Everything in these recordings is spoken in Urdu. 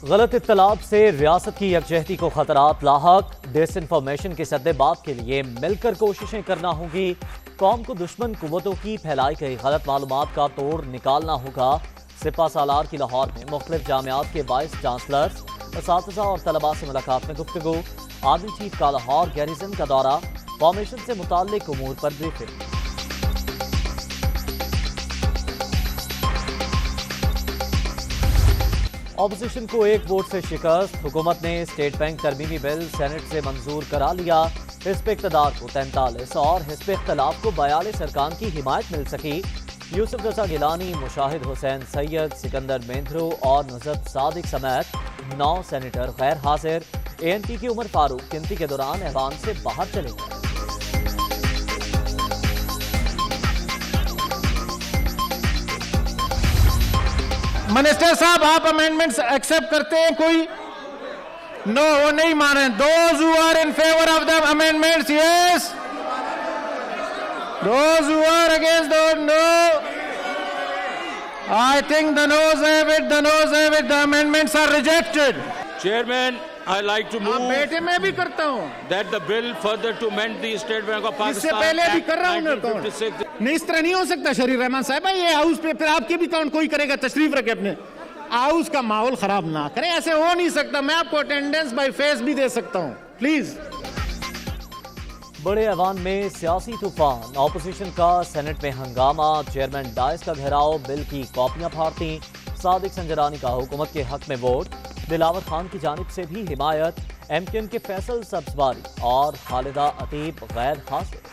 غلط اطلاعات سے ریاست کی یکجہتی کو خطرات لاحق، ڈس انفارمیشن کے سدباب کے لیے مل کر کوششیں کرنا ہوں گی۔ قوم کو دشمن قوتوں کی پھیلائی گئی غلط معلومات کا توڑ نکالنا ہوگا۔ سپہ سالار کی لاہور میں مختلف جامعات کے وائس چانسلرز، اساتذہ اور طلباء سے ملاقات میں گفتگو۔ آرمی چیف کا لاہور گیریزن کا دورہ، فارمیشن سے متعلق امور پر بریفنگ۔ اپوزیشن کو ایک ووٹ سے شکست، حکومت نے اسٹیٹ بینک ترمیمی بل سینٹ سے منظور کرا لیا۔ حزب اقتدار کو 43 اور حزب اختلاف کو 42 ارکان کی حمایت مل سکی۔ یوسف رضا گیلانی، مشاہد حسین سید، سکندر مہندرو اور نصرت صادق سمیت 9 سینیٹر غیر حاضر۔ اے این پی کی عمر فاروق گنتی کے دوران ایوان سے باہر چلے گئے۔ منسٹر صاحب، آپ امینڈمنٹس ایکسپٹ کرتے ہیں؟ کوئی نو، وہ نہیں مانے۔ Those who are in favor of the amendments, yes. Those who are against those, no. I think the noes have it, the noes have it. The amendments are rejected. Chairman, I like to move بیٹے میں بھی کرتا ہوں، that the bill further to amend the State Bank of اس سے Pakistan پہلے بھی Act کر رہا ہوں نا کون 1956 نہیں، اس طرح نہیں ہو سکتا شریف رحمان صاحب۔ یہ ہاؤس پہ پھر آپ کے بھی کون کوئی کرے گا؟ تشریف رکھے اپنے ہاؤس کا ماحول خراب نہ کریں، ایسے ہو نہیں سکتا۔ میں آپ کو اٹینڈنس بائی فیس بھی دے سکتا ہوں، پلیز۔ بڑے ایوان میں سیاسی طوفان، اپوزیشن کا سینٹ میں ہنگامہ، چیئرمین ڈائس کا گھیراؤ، بل کی کاپیاں پھاڑتیں۔ صادق سنجرانی کا حکومت کے حق میں ووٹ، دلاور خان کی جانب سے بھی حمایت۔ ایم کیو ایم کے فیصل سبزواری اور خالدہ عتیب غیر حاضر۔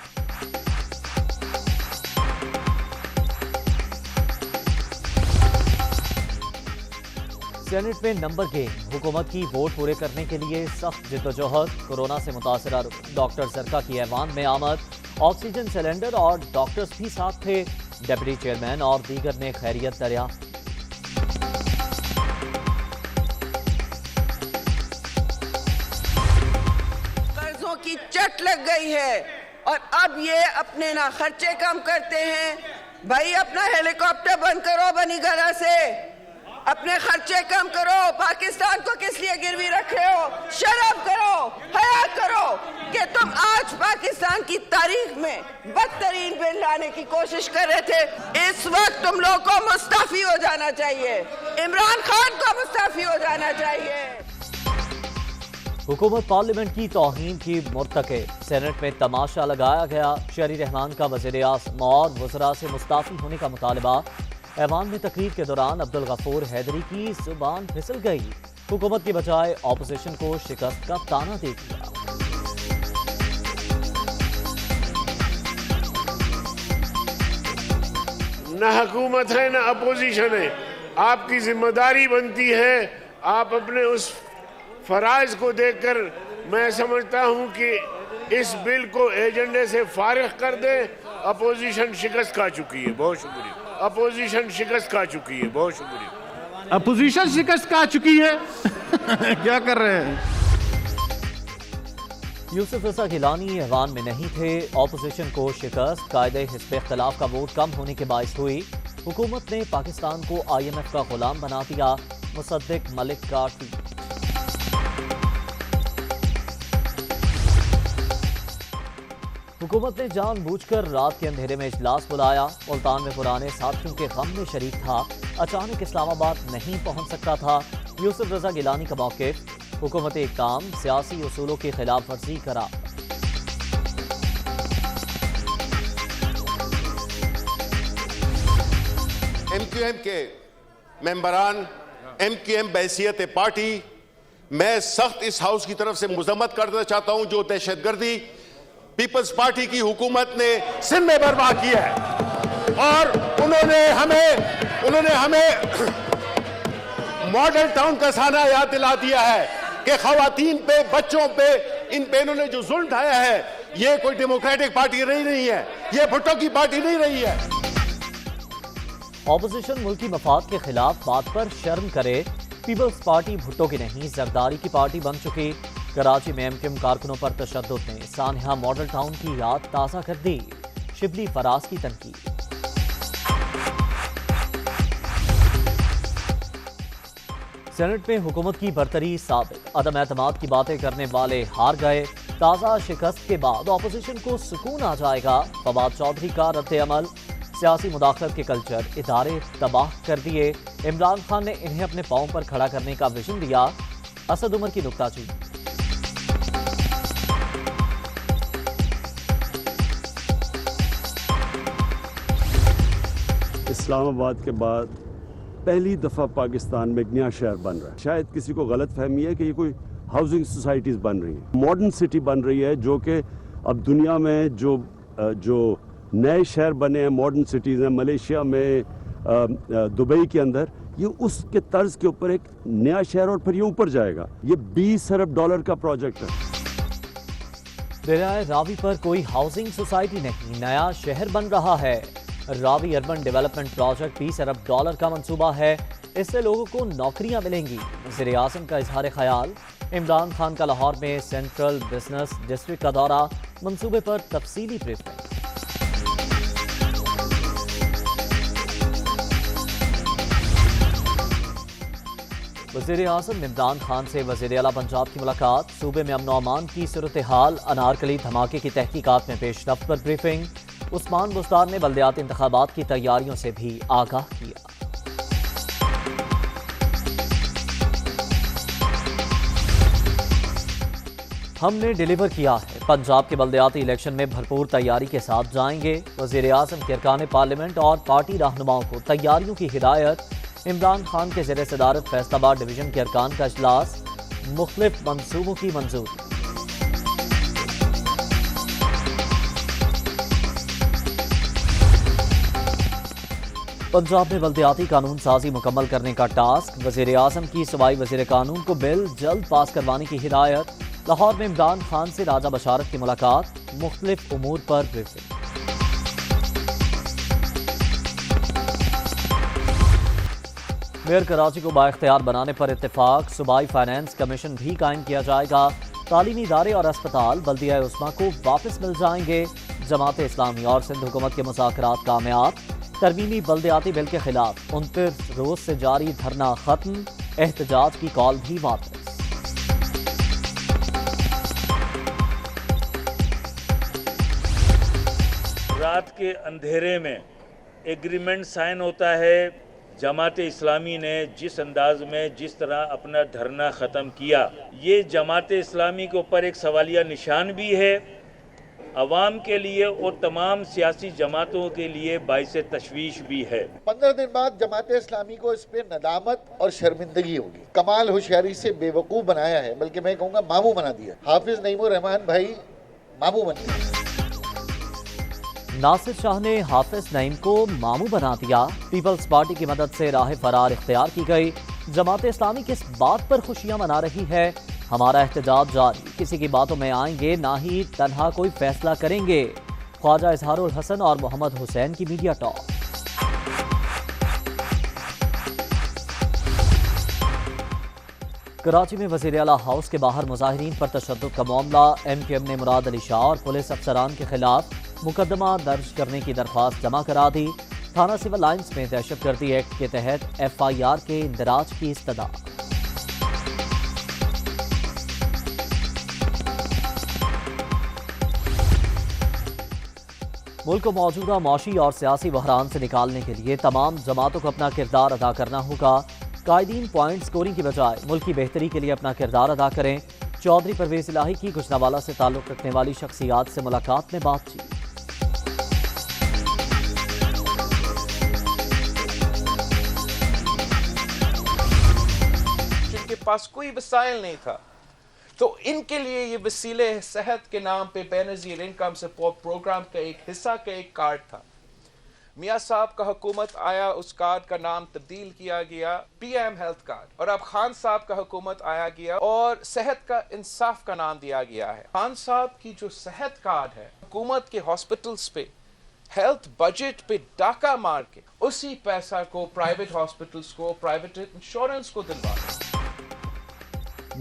سینٹ میں نمبر گیم، حکومت کی ووٹ پورے کرنے کے لیے سخت جدوجہد۔ کورونا سے متاثرہ ڈاکٹر زرکا کی ایوان میں آمد، آکسیجن سلنڈر اور ڈاکٹرز بھی ساتھ تھے۔ ڈپٹی چیئرمین اور دیگر نے خیریت دریافت۔ قرضوں کی چٹ لگ گئی ہے اور اب یہ اپنے نہ خرچے کم کرتے ہیں۔ بھائی اپنا ہیلی کاپٹر بند کرو بنی گھرا سے، اپنے خرچے کم کرو۔ پاکستان کو کس لیے گروی رکھ رہے ہو؟ شرم کرو، حیا کرو کہ تم آج پاکستان کی تاریخ میں بدترین بل لانے کی کوشش کر رہے تھے۔ اس وقت تم لوگوں کو مستعفی ہو جانا چاہیے، عمران خان کو مستعفی ہو جانا چاہیے۔ حکومت پارلیمنٹ کی توہین کی مرتکب، سینٹ میں تماشا لگایا گیا۔ شہری رحمان کا وزیر اعظم اور وزراء سے مستعفی ہونے کا مطالبہ۔ ایوان میں تقریر کے دوران عبدالغفور حیدری کی زبان پھسل گئی، حکومت کے بجائے اپوزیشن کو شکست کا طعنہ دے دیا۔ نہ حکومت ہے نہ اپوزیشن ہے، آپ کی ذمہ داری بنتی ہے آپ اپنے اس فرائض کو دیکھ کر میں سمجھتا ہوں کہ اس بل کو ایجنڈے سے فارغ کر دیں۔ اپوزیشن شکست کھا چکی ہے، بہت شکریہ۔ اپوزیشن شکست کھا چکی ہے، بہت شکریہ۔ اپوزیشن شکست کھا چکی ہے، کیا کر رہے ہیں؟ یوسف رضا گیلانی ایوان میں نہیں تھے، اپوزیشن کو شکست۔ قائد حزب اختلاف کا ووٹ کم ہونے کے باعث ہوئی۔ حکومت نے پاکستان کو آئی ایم ایف کا غلام بنا دیا، مصدق ملک کا ٹویٹ۔ حکومت نے جان بوجھ کر رات کے اندھیرے میں اجلاس بلایا۔ ملتان میں پرانے ساتھیوں کے غم میں شریک تھا، اچانک اسلام آباد نہیں پہنچ سکتا تھا۔ یوسف رضا گیلانی کا موقف، حکومت اقدام سیاسی اصولوں کی خلاف ورزی کرا۔ ایم کیو ایم کے ممبران، ایم کیو ایم بحیثیت پارٹی، میں سخت اس ہاؤس کی طرف سے مذمت کرنا چاہتا ہوں جو دہشت گردی پیپلز پارٹی کی حکومت نے سندھ میں برپا کیا ہے، اور انہوں نے ہمیں ماڈل ٹاؤن کا سانحہ یاد دلا دیا ہے کہ خواتین پہ، بچوں پہ، ان پہ انہوں نے جو ظلم ڈھایا ہے، یہ کوئی ڈیموکریٹک پارٹی رہی نہیں ہے، یہ بھٹو کی پارٹی نہیں رہی ہے۔ اپوزیشن ملکی مفاد کے خلاف بات پر شرم کرے، پیپلز پارٹی بھٹو کی نہیں زرداری کی پارٹی بن چکی۔ کراچی میں ایم کیو ایم کارکنوں پر تشدد نے سانحہ ماڈل ٹاؤن کی یاد تازہ کر دی، شبلی فراز کی تنقید۔ سینٹ میں حکومت کی برتری ثابت، عدم اعتماد کی باتیں کرنے والے ہار گئے، تازہ شکست کے بعد اپوزیشن کو سکون آ جائے گا، فواد چودھری کا رد عمل، سیاسی مداخلت کے کلچر ادارے تباہ کر دیے، عمران خان نے انہیں اپنے پاؤں پر کھڑا کرنے کا ویژن دیا، اسد عمر کی نکتہ چینی۔ اسلام آباد کے بعد پہلی دفعہ پاکستان میں ایک نیا شہر بن رہا ہے۔ شاید کسی کو غلط فہمی ہے کہ یہ کوئی ہاؤسنگ سوسائٹیز بن رہی ہیں، ماڈرن سٹی بن رہی ہے، جو کہ اب دنیا میں جو نئے شہر بنے ہیں، ماڈرن سٹیز ہیں، ملیشیا میں، دبئی کے اندر، یہ اس کے طرز کے اوپر ایک نیا شہر، اور پھر یہ اوپر جائے گا۔ یہ $20 ارب کا پروجیکٹ ہے۔ دریائے راوی پر کوئی ہاؤسنگ سوسائٹی نہیں، نیا شہر بن رہا ہے۔ راوی اربن ڈیولپمنٹ پروجیکٹ $20 ارب کا منصوبہ ہے، اس سے لوگوں کو نوکریاں ملیں گی۔ وزیر اعظم کا اظہار خیال، عمران خان کا لاہور میں سینٹرل بزنس ڈسٹرکٹ کا دورہ، منصوبے پر تفصیلی بریفنگ۔ وزیر اعظم عمران خان سے وزیر اعلیٰ پنجاب کی ملاقات، صوبے میں امن و امان کی صورتحال، انارکلی دھماکے کی تحقیقات میں پیش رفت پر بریفنگ۔ عثمان بستار نے بلدیاتی انتخابات کی تیاریوں سے بھی آگاہ کیا۔ ہم نے ڈیلیور کیا ہے، پنجاب کے بلدیاتی الیکشن میں بھرپور تیاری کے ساتھ جائیں گے، وزیر اعظم کے ارکان پارلیمنٹ اور پارٹی رہنماؤں کو تیاریوں کی ہدایت۔ عمران خان کے زیر صدارت فیصل آباد ڈویژن کے ارکان کا اجلاس، مختلف منصوبوں کی منظوری۔ پنجاب میں بلدیاتی قانون سازی مکمل کرنے کا ٹاسک، وزیر اعظم کی صوبائی وزیر قانون کو بل جلد پاس کروانے کی ہدایت۔ لاہور میں عمران خان سے راجہ بشارت کی ملاقات، مختلف امور پر بریفنگ۔ میئر کراچی کو بااختیار بنانے پر اتفاق، صوبائی فائنانس کمیشن بھی قائم کیا جائے گا، تعلیمی ادارے اور اسپتال بلدیہ عثمیٰ کو واپس مل جائیں گے۔ جماعت اسلامی اور سندھ حکومت کے مذاکرات کامیاب، ترمیمی بلدیاتی بل کے خلاف 29 روز سے جاری دھرنا ختم، احتجاج کی کال بھی واپس۔ رات کے اندھیرے میں ایگریمنٹ سائن ہوتا ہے، جماعت اسلامی نے جس انداز میں جس طرح اپنا دھرنا ختم کیا، یہ جماعت اسلامی کے اوپر ایک سوالیہ نشان بھی ہے، عوام کے لیے اور تمام سیاسی جماعتوں کے لیے باعث تشویش بھی ہے۔ 15 دن بعد جماعت اسلامی کو اس پہ ندامت اور شرمندگی ہوگی۔ کمال ہوشیاری سے بے وقوف بنایا ہے، بلکہ میں کہوں گا ماموں بنا دیا۔ حافظ نعیم الرحمان بھائی ماموں بن گئے۔ ناصر شاہ نے حافظ نعیم کو ماموں بنا دیا، پیپلز پارٹی کی مدد سے راہ فرار اختیار کی گئی۔ جماعت اسلامی کس بات پر خوشیاں منا رہی ہے؟ ہمارا احتجاج جاری، کسی کی باتوں میں آئیں گے نہ ہی تنہا کوئی فیصلہ کریں گے۔ خواجہ اظہار الحسن اور محمد حسین کی میڈیا ٹاک۔ کراچی میں وزیر اعلیٰ ہاؤس کے باہر مظاہرین پر تشدد کا معاملہ، ایم کیو ایم نے مراد علی شاہ اور پولیس افسران کے خلاف مقدمہ درج کرنے کی درخواست جمع کرا دی۔ تھانہ سول لائنز میں دہشت گردی ایکٹ کے تحت ایف آئی آر کے اندراج کی استدعا۔ ملک کو موجودہ معاشی اور سیاسی بحران سے نکالنے کے لیے تمام جماعتوں کو اپنا کردار ادا کرنا ہوگا۔ قائدین پوائنٹ سکورنگ کی بجائے ملک کی بہتری کے لیے اپنا کردار ادا کریں۔ چودھری پرویز الہی کی گجرانوالہ سے تعلق رکھنے والی شخصیات سے ملاقات میں بات چیت۔ جن کے پاس کوئی وسائل نہیں تھا، تو ان کے لیے یہ وسیلے صحت کے نام پہ بے نظیر انکم سپورٹ پروگرام کا ایک حصہ کا ایک کارڈ تھا۔ میاں صاحب کا حکومت آیا، اس کارڈ کا نام تبدیل کیا گیا پی ایم ہیلتھ کارڈ، اور اب خان صاحب کا حکومت آیا گیا اور صحت کا انصاف کا نام دیا گیا ہے۔ خان صاحب کی جو صحت کارڈ ہے، حکومت کے ہاسپٹلز پہ ہیلتھ بجٹ پہ ڈاکہ مار کے اسی پیسہ کو پرائیویٹ ہاسپٹلز کو، پرائیویٹ انشورنس کو دلوا دیں۔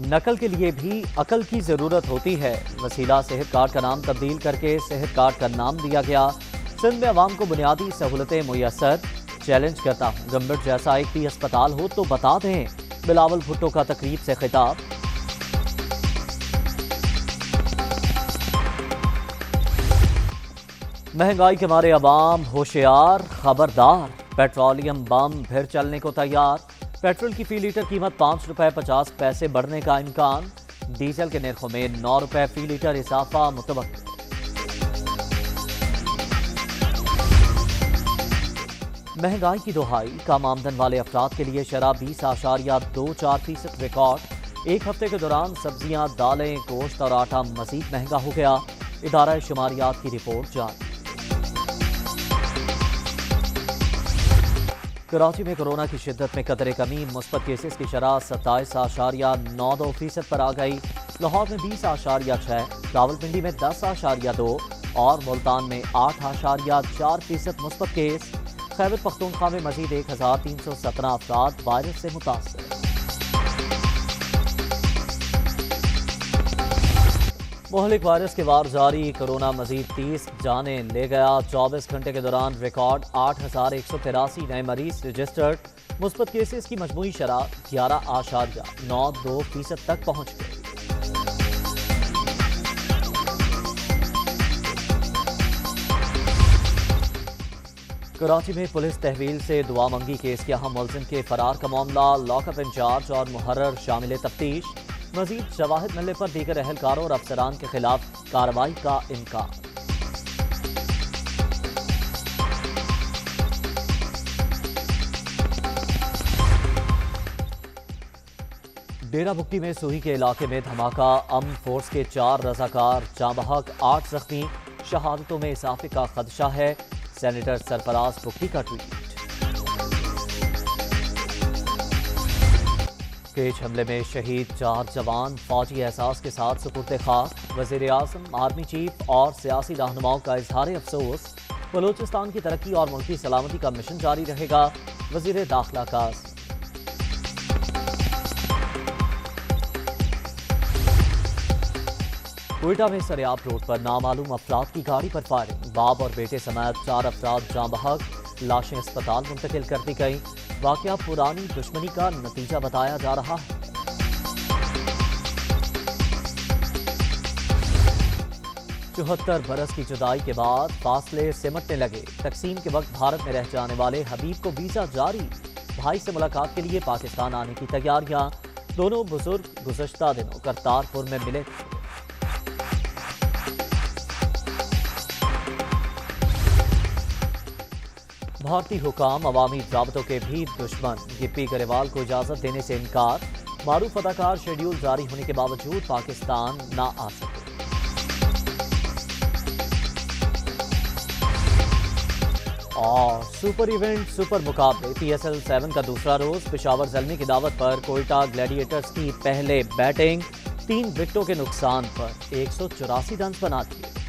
نقل کے لیے بھی عقل کی ضرورت ہوتی ہے، وسیلہ صحت کارڈ کا نام تبدیل کر کے صحت کارڈ کا نام دیا گیا۔ سندھ میں عوام کو بنیادی سہولتیں میسر، چیلنج کرتا ہوں گمبٹ جیسا ایک بھی اسپتال ہو تو بتا دیں۔ بلاول بھٹو کا تقریب سے خطاب۔ مہنگائی کے مارے عوام ہوشیار، خبردار، پیٹرولیم بم پھر چلنے کو تیار۔ پیٹرول کی فی لیٹر قیمت 5 روپے 50 پیسے بڑھنے کا امکان۔ ڈیزل کے نرخوں میں 9 روپے فی لیٹر اضافہ متوقع۔ مہنگائی کی دہائی، کم آمدن والے افراد کے لیے شرح 20.24% ریکارڈ۔ ایک ہفتے کے دوران سبزیاں، دالیں، گوشت اور آٹا مزید مہنگا ہو گیا۔ ادارہ شماریات کی رپورٹ جاری۔ کراچی میں کورونا کی شدت میں قدرے کمی، مثبت کیسز کی شرح 27.92% پر آ گئی۔ لاہور میں 20.6%، راولپنڈی میں 10.2% اور ملتان میں 8.4% مثبت کیس۔ خیبر پختونخوا میں مزید 1317 افراد وائرس سے متاثر۔ مہلک وائرس کے وار جاری، کورونا مزید 30 جانیں لے گیا۔ 24 گھنٹے کے دوران ریکارڈ 8183 نئے مریض رجسٹرڈ۔ مثبت کیسز کی مجموعی شرح 11.92% تک پہنچ گئی۔ کراچی میں پولیس تحویل سے دعا منگی کیس کے اہم ملزم کے فرار کا معاملہ، لاک اپ انچارج اور محرر شامل تفتیش۔ مزید شواہد ملنے پر دیگر اہلکاروں اور افسران کے خلاف کارروائی کا امکان۔ ڈیرہ بگٹی میں سوہی کے علاقے میں دھماکہ، امن فورس کے 4 رضاکار جاں بحق، 8 زخمی۔ شہادتوں میں اضافے کا خدشہ ہے، سینیٹر سرفراز بگٹی کا ٹویٹ۔ کیچ حملے میں شہید 4 جوان فوجی احساس کے ساتھ سپرد خاک۔ وزیر اعظم، آرمی چیف اور سیاسی رہنماؤں کا اظہار افسوس۔ بلوچستان کی ترقی اور ملکی سلامتی کا مشن جاری رہے گا، وزیر داخلہ کا عزم۔ کوئٹہ میں سریاب روڈ پر نامعلوم افراد کی گاڑی پر فائرنگ، باپ اور بیٹے سمیت 4 افراد جاں بحق، لاشیں اسپتال منتقل کر دی گئیں۔ واقعہ پرانی دشمنی کا نتیجہ بتایا جا رہا ہے۔ 74 برس کی جدائی کے بعد فاصلے سمٹنے لگے۔ تقسیم کے وقت بھارت میں رہ جانے والے حبیب کو ویزا جاری، بھائی سے ملاقات کے لیے پاکستان آنے کی تیاریاں۔ دونوں بزرگ گزشتہ دنوں کرتارپور میں ملے۔ بھارتی حکام عوامی رابطوں کے بھی دشمن، گپی گریوال کو اجازت دینے سے انکار۔ معروف اداکار شیڈیول جاری ہونے کے باوجود پاکستان نہ آ سکے۔ اور سپر ایونٹ، سپر مقابلے PSL 7 کا دوسرا روز، پشاور زلمی کی دعوت پر کوئٹہ گلیڈیٹرز کی پہلے بیٹنگ، 3 وکٹوں کے نقصان پر 184 رنز بنا دیے۔